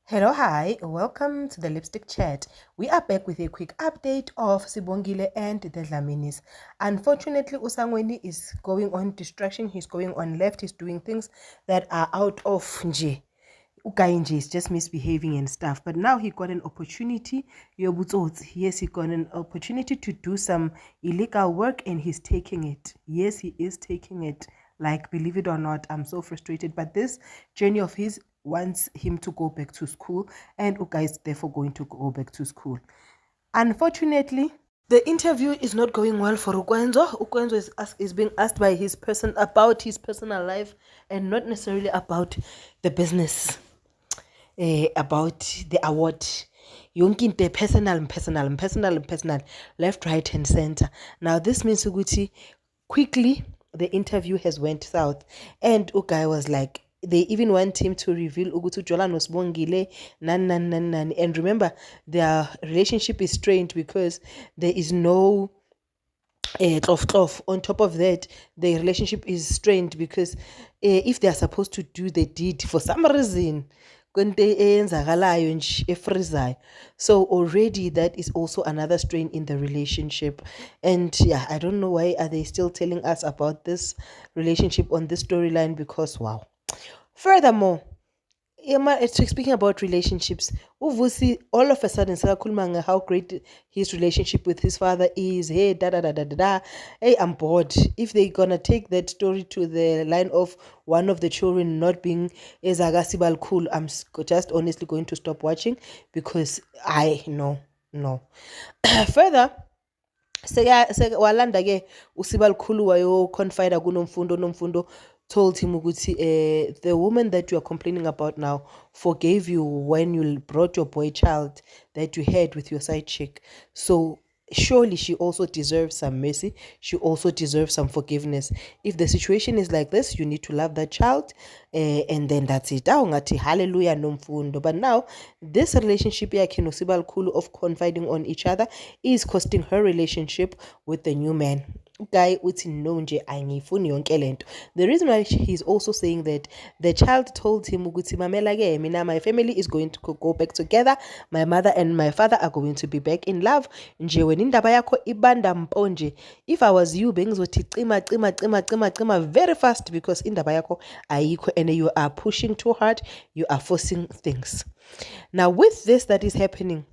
Hello, hi, welcome to the Lipstick Chat. We are back with a quick update of Sibongile and the Dlaminis. Unfortunately, Usangweni is going on distraction, he's going on left, he's doing things that are out of nje. Ukainji is just misbehaving and stuff. But now he got an opportunity. Yes, he got an opportunity to do some illegal work and he's taking it. Yes, he is taking it. Like, believe it or not, I'm so frustrated. But this journey of his wants him to go back to school, and Uka is therefore going to go back to school. Unfortunately, the interview is not going well for Ukwenzo. Ukwenzo is being asked by his person about his personal life and not necessarily about the business, about the award. Yonke personal, left, right, and center. Now this means Uguti quickly the interview has went south, and Ukai was like, they even want him to reveal Ugutu Jola Nosbongile nan. And remember, their relationship is strained because there is no tlof. On top of that, the relationship is strained because if they are supposed to do the deed for some reason, so already that is also another strain in the relationship. And yeah, I don't know why are they still telling us about this relationship on this storyline, because wow. Furthermore, speaking about relationships, Uvusi all of a sudden sakakhuluma how great his relationship with his father is. Hey, da. Hey, I'm bored. If they're gonna take that story to the line of one of the children not being ezagasibal cool, I'm just honestly going to stop watching, because I no. Further, walanda ke usibalukhulu wayoconfida kunomfundo told him ukuthi the woman that you are complaining about now forgave you when you brought your boy child that you had with your side chick. So surely she also deserves some mercy. She also deserves some forgiveness. If the situation is like this, you need to love that child, and then that's it. Hallelujah nomfundo. But now this relationship of confiding on each other is costing her relationship with the new man. Guy uthi no nje angifuni yonke lento. The reason why he's also saying that, the child told him ukuthi mamela ke mina, my family is going to go back together, my mother and my father are going to be back in love. Nje wena indaba yakho ibanda mpo nje. If I was you, bengizothi cima very fast, because indaba yakho ayikho and you are pushing too hard, you are forcing things. Now with this that is happening,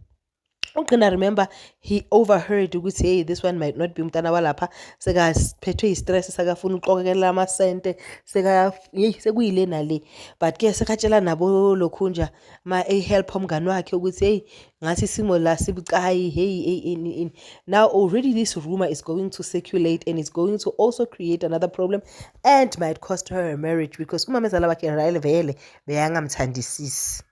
ugcina remember he overheard ukuthi hey, this one might not be umntana walapha, sekaphethwe yi-stress, sekafuna uqokelela amasente, sekuyile nale. But ke sekatshela nabo lokhunja help umngani wakhe ukuthi hey, ngathi isimo la sibucayi, hey. Now already this rumor is going to circulate, and it's going to also create another problem and might cost her a marriage, because umamezala wakhe vele beyangamthandisisi.